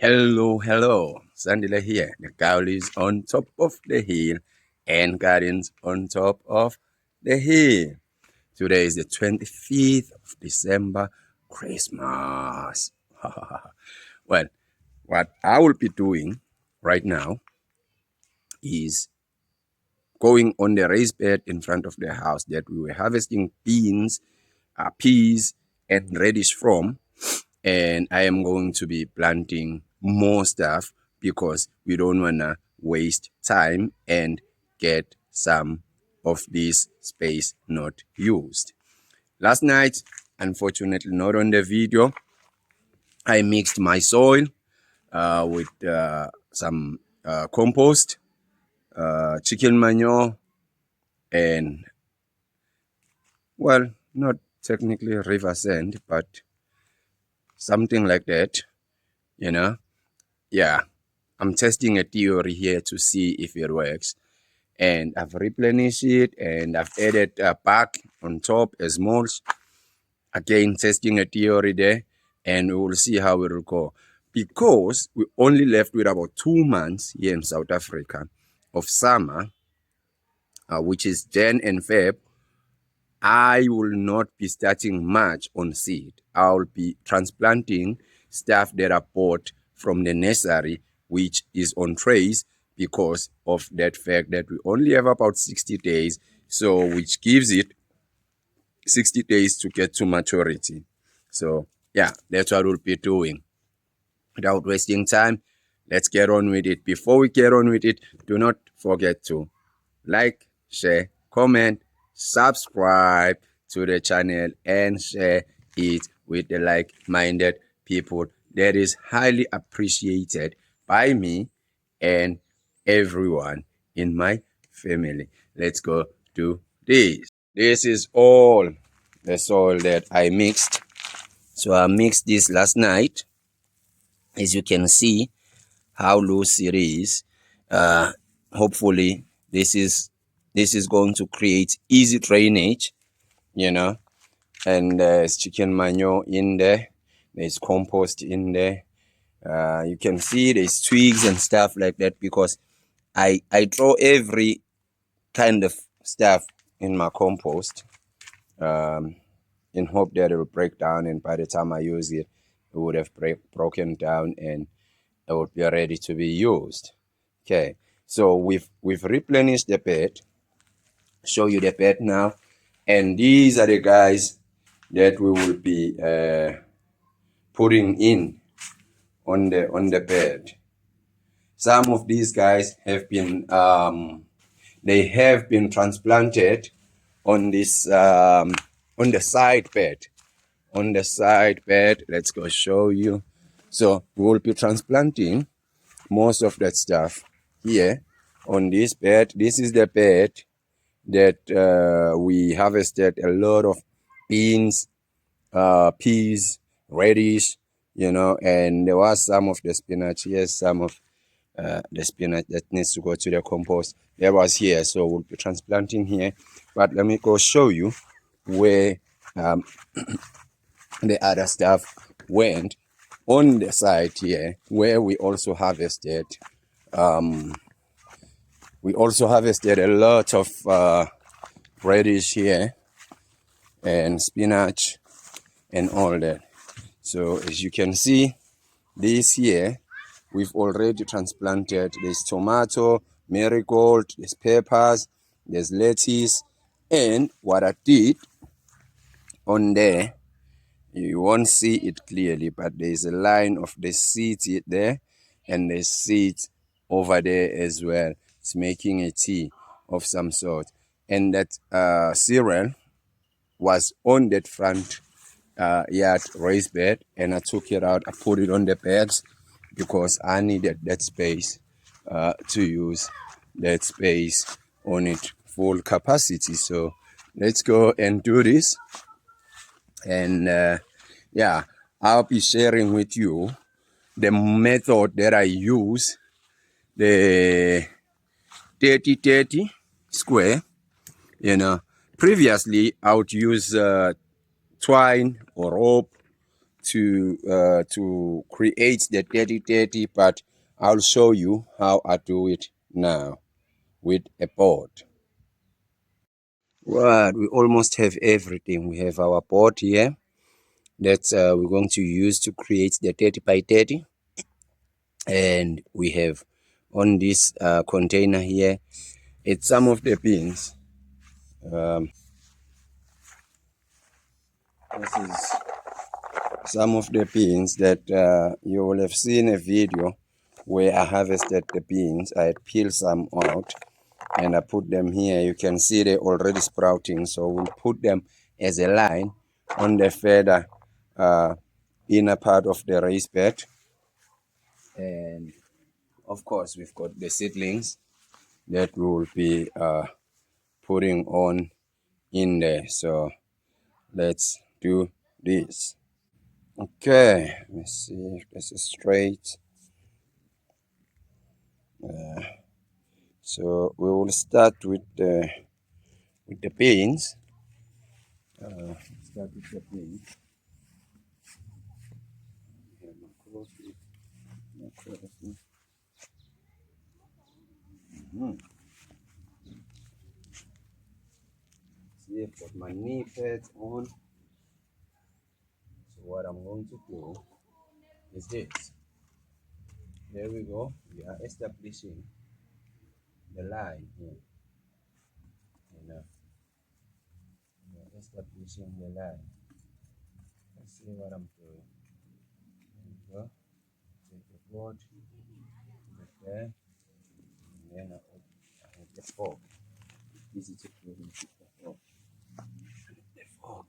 Hello, hello. Sandila here. The cow is on top of the hill and gardens on top of the hill. Today is the 25th of December, Christmas. Well, what I will be doing right now is going on the raised bed in front of the house that we were harvesting beans, peas, and radish from. And I am going to be planting more stuff because we don't want to waste time and get some of this space not used. Last night, unfortunately not on the video, I mixed my soil with some compost, chicken manure, and, well, not technically river sand, but something like that, you know. Yeah, I'm testing a theory here to see if it works. And I've replenished it and I've added bark on top as mulch. Again, testing a theory there, and we will see how it will go. Because we only left with about 2 months here in South Africa of summer, which is Jan and Feb, I will not be starting much on seed. I'll be transplanting stuff that I bought from the nursery, which is on trays, because of that fact that we only have about 60 days, so which gives it 60 days to get to maturity. So yeah, that's what we'll be doing. Without wasting time, let's get on with it. Before we get on with it, do not forget to like, share, comment, subscribe to the channel, and share it with the like-minded people. That is highly appreciated by me and everyone in my family. Let's go do this. This is all the soil that I mixed. So I mixed this last night. As you can see how loose it is. Hopefully this is going to create easy drainage, and there's chicken manure in there, there's compost in there. You can see there's twigs and stuff like that, because I throw every kind of stuff in my compost in hope that it will break down, and by the time I use it, it would have broken down and it would be ready to be used. Okay, so we've replenished the bed. Show you the bed now, and these are the guys that we will be putting in on the bed. Some of these guys have been they have been transplanted on this on the side bed. On the side bed, let's go show you. So we will be transplanting most of that stuff here on this bed. This is the bed that we harvested a lot of beans, peas, radish, and there was some of the spinach. Yes, some of the spinach that needs to go to the compost. There was here, so we'll be transplanting here. But let me go show you where the other stuff went. On the side here, where we also harvested a lot of radish here and spinach and all that. So as you can see, this here we've already transplanted. There's tomato, marigold, there's peppers, there's lettuce, and what I did on there, you won't see it clearly, but there's a line of the seeds there, and the seeds over there as well. It's making a tea of some sort, and that cereal was on that front yard raised bed, and I took it out. I put it on the beds because I needed that space to use that space on it full capacity. So let's go and do this. And yeah, I'll be sharing with you the method that I use, the 30-30 square. Previously I would use twine or rope to create the 30-30, but I'll show you how I do it now with a board. Right, we almost have everything. We have our board here that we're going to use to create the 30 by 30, and we have on this container here, it's some of the pins. This is some of the beans that you will have seen a video where I harvested the beans. I had peeled some out and I put them here. You can see they're already sprouting, so we'll put them as a line on the further inner part of the raised bed. And of course we've got the seedlings that we will be putting on in there. So let's do this. Okay, let me see if this is straight. So we will start with the beans. Start with the beans. See, I've got my knee pads on. So what I'm going to do is this. There we go. We are establishing the line here. We are establishing the line. Let's see what I'm doing. There we go. Take the board, put it there, and then I have the fork. It's easy to put in the fork. The fork.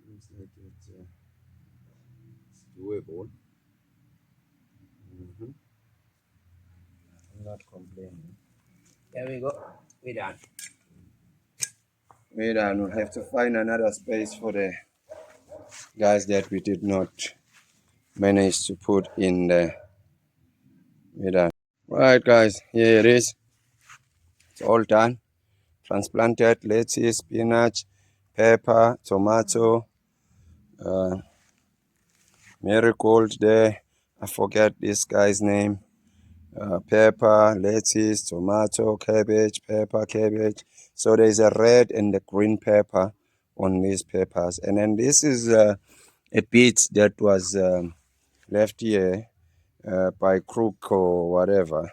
Looks like it's doable. I'm not complaining. There we go. We're done. We're done. We'll have to find another space for the guys that we did not manage to put in there. We're done. Right, guys. Here it is. It's all done. Transplanted lettuce, spinach, pepper, tomato, Marigold there. I forget this guy's name. Pepper, lettuce, tomato, cabbage, pepper, cabbage. So there's a red and the green pepper on these peppers. And then this is a bit that was left here by crook or whatever.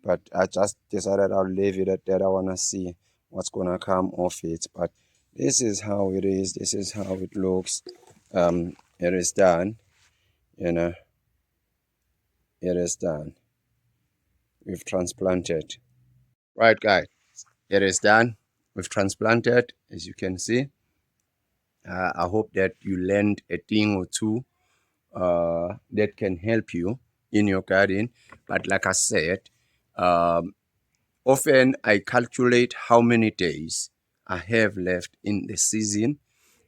But I just decided I'll leave it at that. I want to see what's going to come off it. But this is how it is. This is how it looks. It is done. You know, it is done. We've transplanted. Right, guys. It is done. We've transplanted, as you can see. I hope that you learned a thing or two that can help you in your garden. But like I said, often I calculate how many days I have left in the season,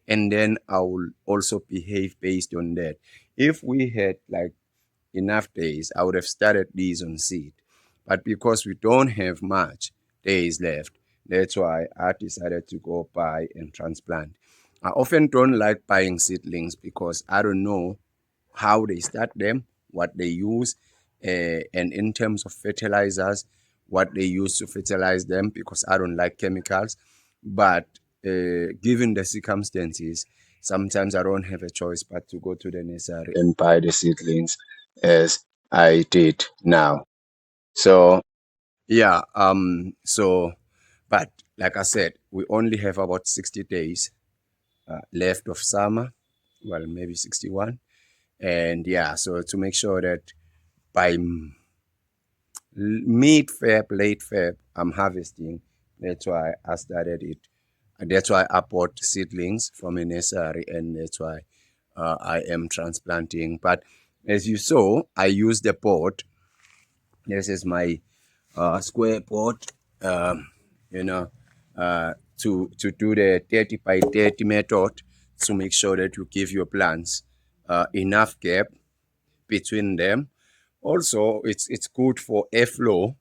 and then I will also behave based on that. If we had like enough days, I would have started these on seed. But because we don't have much days left, that's why I decided to go buy and transplant. I often don't like buying seedlings because I don't know how they start them, what they use, and in terms of fertilizers, what they use to fertilize them because I don't like chemicals. But given the circumstances, sometimes I don't have a choice but to go to the nursery and buy the seedlings as I did now. So yeah, but like I said, we only have about 60 days left of summer, well, maybe 61. And yeah, so to make sure that by mid-Feb, late Feb, I'm harvesting. That's why I started it. And that's why I bought seedlings from a nursery, and that's why I am transplanting. But as you saw, I used the board. This is my square board, you know, to do the 30 by 30 method to make sure that you give your plants enough gap between them. Also, it's good for airflow,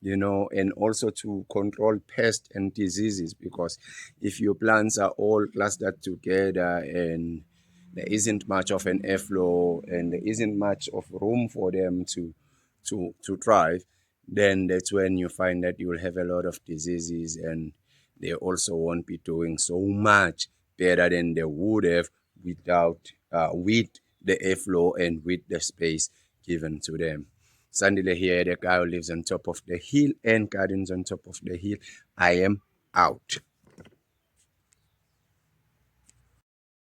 and also to control pests and diseases, because if your plants are all clustered together and there isn't much of an airflow and there isn't much of room for them to thrive, then that's when you find that you'll have a lot of diseases, and they also won't be doing so much better than they would have without with the airflow and with the space given to them. Sandile here, the guy who lives on top of the hill and gardens on top of the hill. I am out.